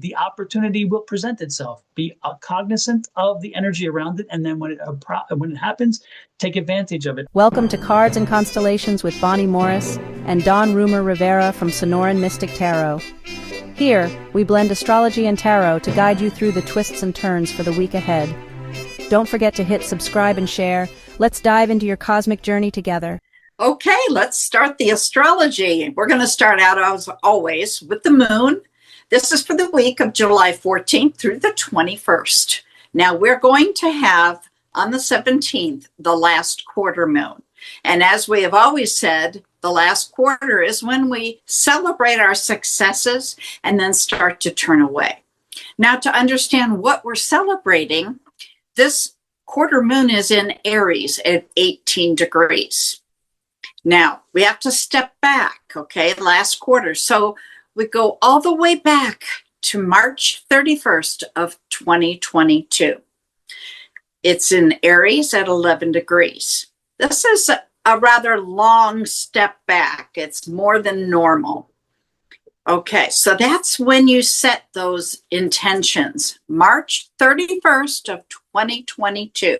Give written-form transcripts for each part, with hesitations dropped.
the opportunity will present itself. Be cognizant of the energy around it, and then when it happens, take advantage of it. Welcome to Cards and Constellations with Bonnie Morris and Don Rumor Rivera from Sonoran Mystic Tarot. Here, we blend astrology and tarot to guide you through the twists and turns for the week ahead. Don't forget to hit subscribe and share. Let's dive into your cosmic journey together. Okay, let's start the astrology. We're going to start out, as always, with the moon. This is for the week of July 14th through the 21st. Now, we're going to have, on the 17th, the last quarter moon. And as we have always said, the last quarter is when we celebrate our successes and then start to turn away. Now, to understand what we're celebrating, this quarter moon is in Aries at 18 degrees. Now, we have to step back, okay, last quarter. So we go all the way back to March 31st of 2022. It's in Aries at 11 degrees. This is a rather long step back. It's more than normal. Okay, so that's when you set those intentions, March 31st of 2022.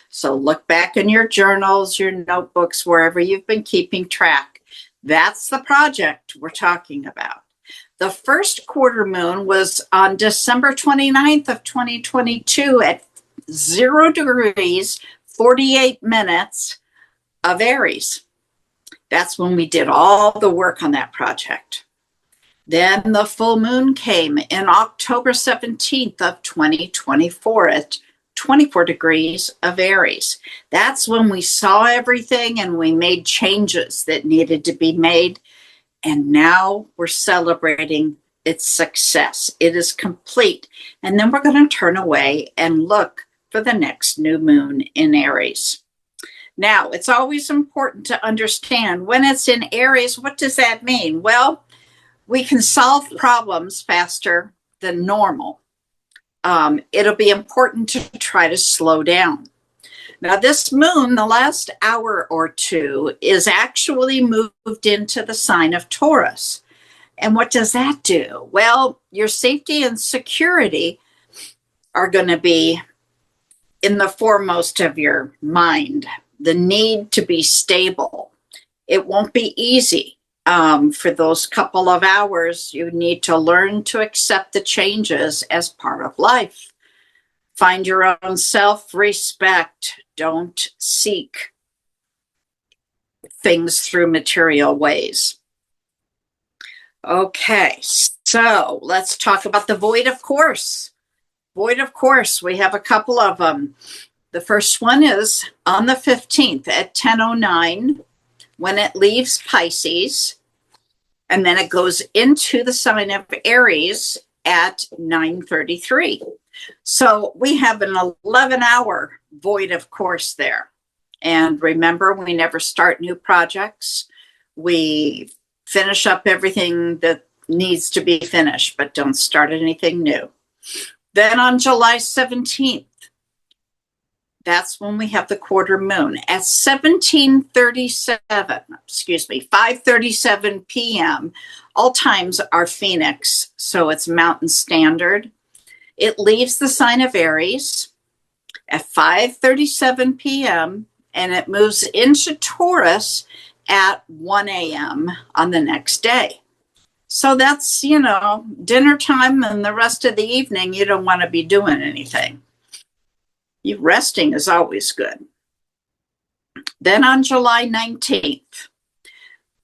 So look back in your journals, your notebooks, wherever you've been keeping track. That's the project we're talking about. The first quarter moon was on December 29th of 2022 at 0 degrees, 48 minutes of Aries. That's when we did all the work on that project. Then the full moon came in October 17th of 2024 at 24 degrees of Aries. That's when we saw everything and we made changes that needed to be made. And now we're celebrating its success. It is complete. And then we're going to turn away and look for the next new moon in Aries. Now, it's always important to understand when it's in Aries, what does that mean? Well, we can solve problems faster than normal. It'll be important to try to slow down. Now, this moon, the last hour or two, is actually moved into the sign of Taurus. And what does that do? Well, your safety and security are going to be in the foremost of your mind. The need to be stable. It won't be easy. For those couple of hours, you need to learn to accept the changes as part of life. Find your own self-respect. Don't seek things through material ways. Okay, so let's talk about the void of course. Void of course, we have a couple of them. The first one is on the 15th at 10:09 when it leaves Pisces, and then it goes into the sign of Aries at 9:33. So we have an 11-hour void of course there. And remember, we never start new projects. We finish up everything that needs to be finished, but don't start anything new. Then on July 17th, that's when we have the quarter moon at 5:37 p.m. All times are Phoenix, so it's Mountain Standard. It leaves the sign of Aries at 5:37 p.m. and it moves into Taurus at 1 a.m. on the next day. So that's, dinner time and the rest of the evening, you don't want to be doing anything. Resting is always good. Then on July 19th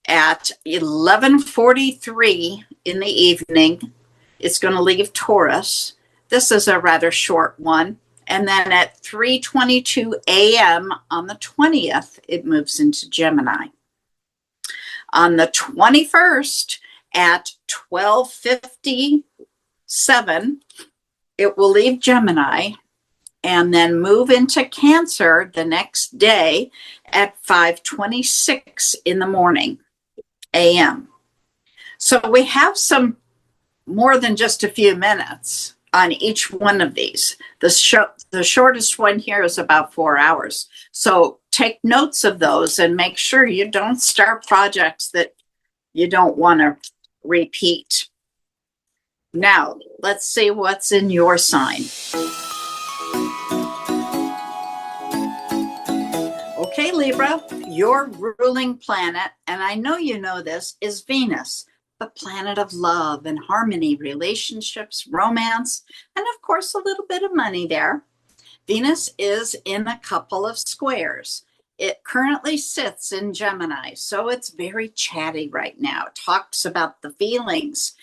at 11:43 in the evening, it's going to leave Taurus. This is a rather short one. And then at 3:22 a.m. on the 20th, it moves into Gemini. On the 21st at 12:57, it will leave Gemini and then move into Cancer the next day at 5:26 in the morning a.m. So we have some more than just a few minutes on each one of these. The shortest one here is about 4 hours. So take notes of those and make sure you don't start projects that you don't want to repeat. Now, let's see what's in your sign. Okay, Libra, your ruling planet, and I know you know this, is Venus, the planet of love and harmony, relationships, romance, and of course, a little bit of money there. Venus is in a couple of squares. It currently sits in Gemini, so it's very chatty right now. It talks about the feelings.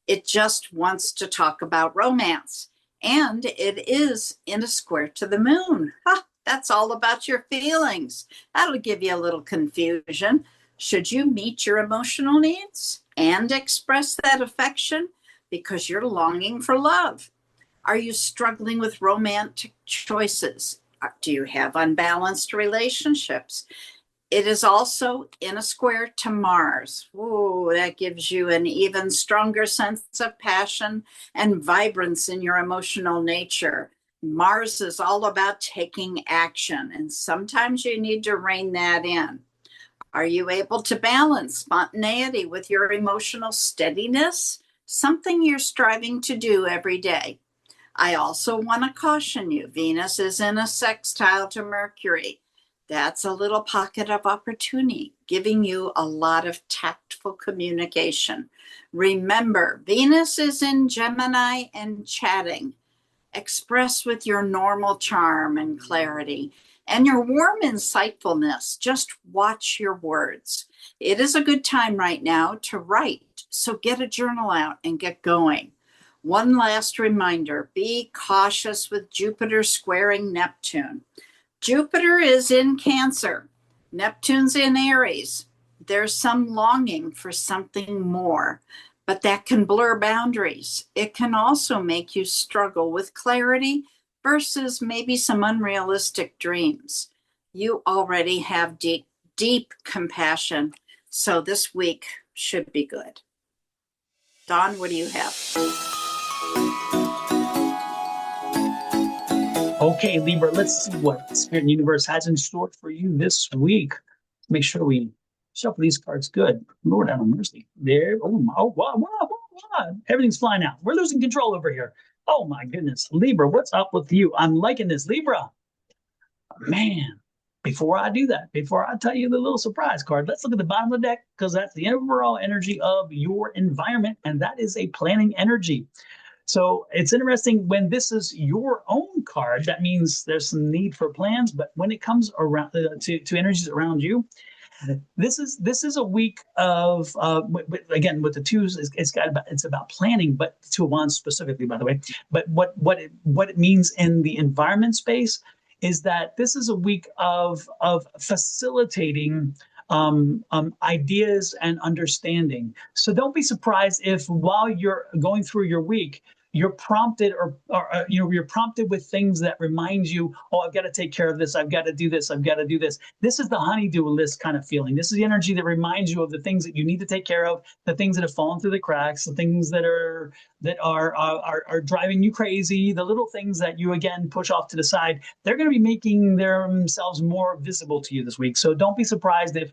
It just wants to talk about romance. And it is in a square to the moon. That's all about your feelings. That'll give you a little confusion. Should you meet your emotional needs and express that affection because you're longing for love? Are you struggling with romantic choices? Do you have unbalanced relationships? It is also in a square to Mars. Ooh, that gives you an even stronger sense of passion and vibrance in your emotional nature. Mars is all about taking action, and sometimes you need to rein that in. Are you able to balance spontaneity with your emotional steadiness? Something you're striving to do every day. I also want to caution you, Venus is in a sextile to Mercury. That's a little pocket of opportunity, giving you a lot of tactful communication. Remember, Venus is in Gemini and chatting. Express with your normal charm and clarity and your warm insightfulness. Just watch your words. It is a good time right now to write, so get a journal out and get going. One last reminder, be cautious with Jupiter squaring Neptune. Jupiter is in Cancer. Neptune's in Aries. There's some longing for something more, but that can blur boundaries. It can also make you struggle with clarity versus maybe some unrealistic dreams. You already have deep, deep compassion, so this week should be good. Dawn, what do you have? Okay, Libra, let's see what Spirit and Universe has in store for you this week. Make sure we shuffle these cards good. Lord have mercy. There. Oh, my, wow. Everything's flying out. We're losing control over here. Oh, my goodness. Libra, what's up with you? I'm liking this. Libra, man, before I do that, before I tell you the little surprise card, let's look at the bottom of the deck because that's the overall energy of your environment, and that is a planning energy. So it's interesting when this is your own card, that means there's some need for plans. But when it comes around to energies around you, this is a week of again with the twos. It's about planning, but two of wands specifically, by the way. But what it means in the environment space is that this is a week of facilitating ideas and understanding. So don't be surprised if while you're going through your week, you're prompted you're prompted with things that remind you, oh, I've got to take care of this. I've got to do this. I've got to do this. This is the honeydew list kind of feeling. This is the energy that reminds you of the things that you need to take care of, the things that have fallen through the cracks, the things that are driving you crazy, the little things that you again push off to the side. They're going to be making themselves more visible to you this week. So don't be surprised if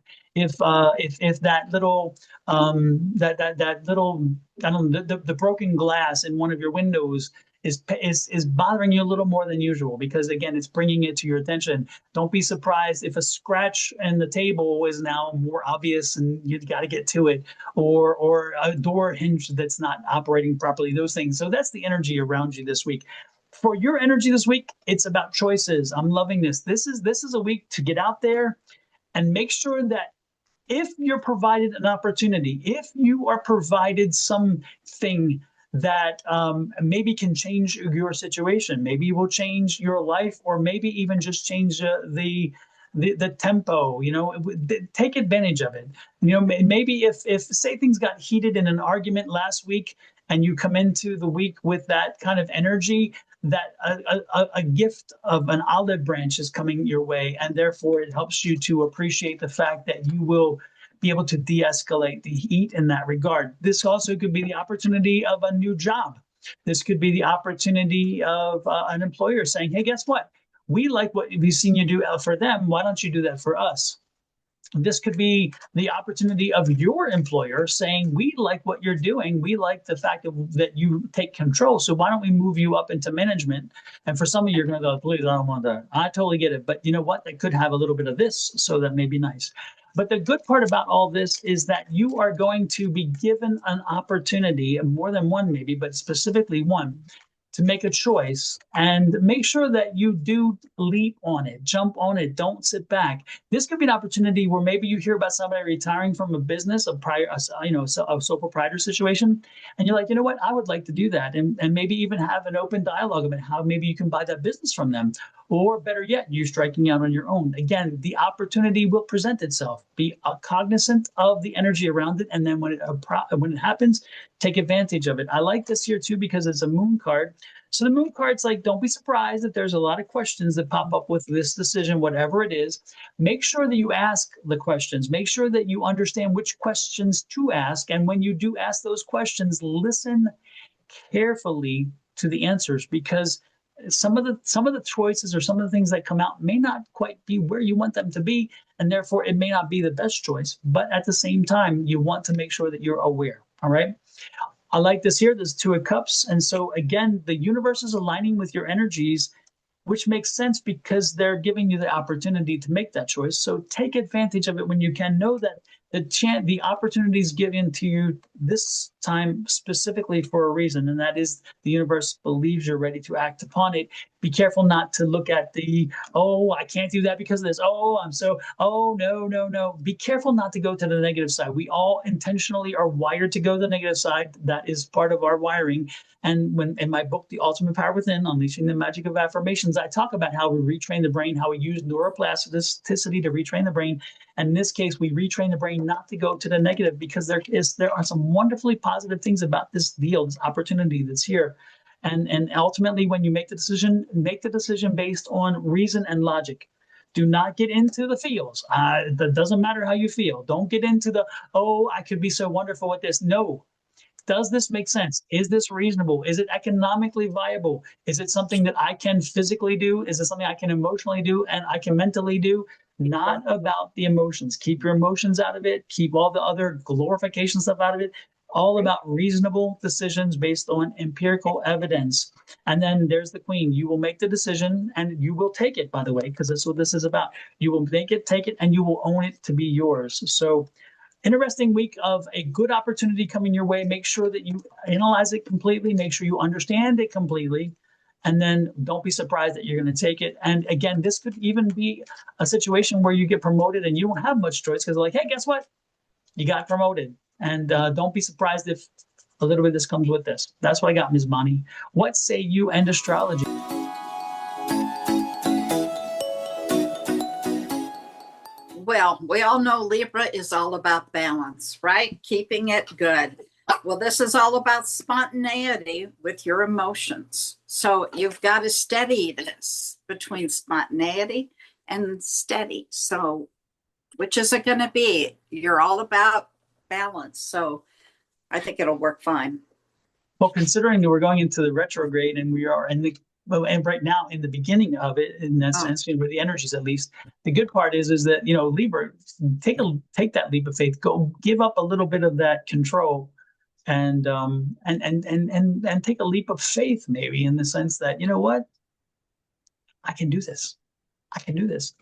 that little that little, I don't know, the broken glass in one of your windows is bothering you a little more than usual, because again, it's bringing it to your attention. Don't be surprised if a scratch in the table is now more obvious and you've got to get to it, or a door hinge that's not operating properly, those things. So that's the energy around you this week. For your energy this week, it's about choices. I'm loving this. This is a week to get out there and make sure that if you're provided an opportunity, if you are provided something that maybe can change your situation, maybe will change your life, or maybe even just change the tempo, take advantage of it. Maybe if say things got heated in an argument last week and you come into the week with that kind of energy, that a gift of an olive branch is coming your way, and therefore it helps you to appreciate the fact that you will be able to de-escalate the heat in that regard. This also could be the opportunity of a new job. This could be the opportunity of an employer saying, hey, guess what? We like what we've seen you do for them. Why don't you do that for us? This could be the opportunity of your employer saying, we like what you're doing. We like the fact that you take control. So why don't we move you up into management? And for some of you, you're going to go, please, I don't want that. I totally get it. But you know what? They could have a little bit of this. So that may be nice. But the good part about all this is that you are going to be given an opportunity, more than one maybe, but specifically one, to make a choice and make sure that you do leap on it, jump on it, don't sit back. This could be an opportunity where maybe you hear about somebody retiring from a business, a sole proprietor situation, and you're like, you know what, I would like to do that, and maybe even have an open dialogue about how maybe you can buy that business from them, or better yet, you're striking out on your own. Again, the opportunity will present itself. Be cognizant of the energy around it, and then when it happens, take advantage of it. I like this here too because it's a moon card. So the moon card's like, don't be surprised that there's a lot of questions that pop up with this decision, whatever it is. Make sure that you ask the questions. Make sure that you understand which questions to ask. And when you do ask those questions, listen carefully to the answers, because some of the choices or some of the things that come out may not quite be where you want them to be, and therefore it may not be the best choice. But at the same time, you want to make sure that you're aware. All right. I like this here. There's Two of Cups. And so again, the universe is aligning with your energies, which makes sense because they're giving you the opportunity to make that choice. So take advantage of it when you can. Know that the opportunity is given to you this time specifically for a reason, and that is the universe believes you're ready to act upon it. Be careful not to look at oh, I can't do that because of this. Oh, no. Be careful not to go to the negative side. We all intentionally are wired to go to the negative side. That is part of our wiring. And when in my book, The Ultimate Power Within, Unleashing the Magic of Affirmations, I talk about how we retrain the brain, how we use neuroplasticity to retrain the brain. And in this case, we retrain the brain not to go to the negative, because there are some wonderfully positive things about this deal, this opportunity that's here. And ultimately, when you make the decision based on reason and logic. Do not get into the feels. That doesn't matter how you feel. Don't get into I could be so wonderful with this. No. Does this make sense? Is this reasonable? Is it economically viable? Is it something that I can physically do? Is it something I can emotionally do and I can mentally do? Not about the emotions. Keep your emotions out of it. Keep all the other glorification stuff out of it. All about reasonable decisions based on empirical evidence. And then there's the Queen. You will make the decision and you will take it, by the way, because that's what this is about. You will take it, and you will own it to be yours. So interesting week of a good opportunity coming your way. Make sure that you analyze it completely. Make sure you understand it completely. And then don't be surprised that you're going to take it. And again, this could even be a situation where you get promoted and you don't have much choice, because they're like, hey, guess what? You got promoted. And don't be surprised if a little bit of this comes with this. That's what I got, Ms. Bonnie. What say you and astrology? Well, we all know Libra is all about balance, right? Keeping it good. Well, this is all about spontaneity with your emotions. So you've got to steady this between spontaneity and steady. So which is it going to be? You're all about balance. So I think it'll work fine. Well, considering that we're going into the retrograde and we are and right now in the beginning of it, in that sense, with the energies at least, the good part is that, Libra, take that leap of faith, go give up a little bit of that control and take a leap of faith, maybe, in the sense that, you know what, I can do this. I can do this.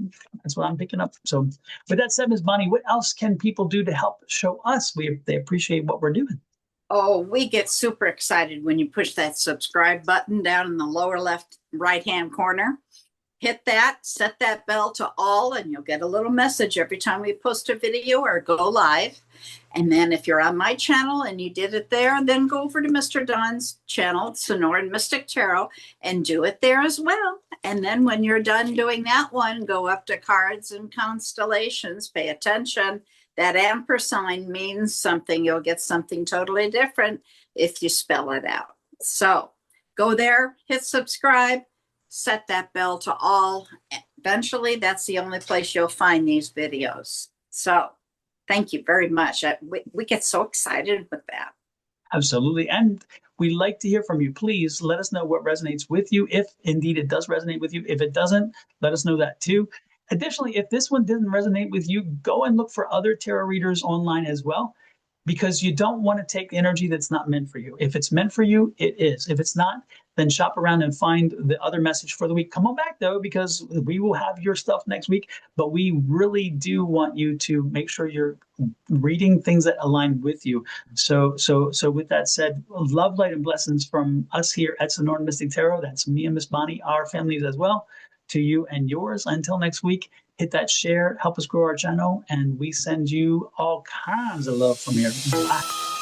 That's what I'm picking up. So with that said, Ms. Bonnie, what else can people do to help show us they appreciate what we're doing? Oh, we get super excited when you push that subscribe button down in the lower left right-hand corner. Hit that, set that bell to all, and you'll get a little message every time we post a video or go live. And then if you're on my channel and you did it there, then go over to Mr. Don's channel, Sonoran Mystic Tarot, and do it there as well. And then when you're done doing that one, go up to cards and constellations. Pay attention. That ampersand means something. You'll get something totally different if you spell it out. So go there, hit subscribe, set that bell to all. Eventually, that's the only place you'll find these videos. So thank you very much. We get so excited with that. Absolutely. And we like to hear from you. Please let us know what resonates with you, if indeed it does resonate with you. If it doesn't, let us know that too. Additionally, if this one didn't resonate with you, go and look for other tarot readers online as well, because you don't want to take energy that's not meant for you. If it's meant for you, it is. If it's not, then shop around and find the other message for the week. Come on back though, because we will have your stuff next week, but we really do want you to make sure you're reading things that align with you. So with that said, love, light, and blessings from us here at Sonoran Mystic Tarot. That's me and Miss Bonnie, our families as well, to you and yours. Until next week, hit that share, help us grow our channel, and we send you all kinds of love from here. Bye.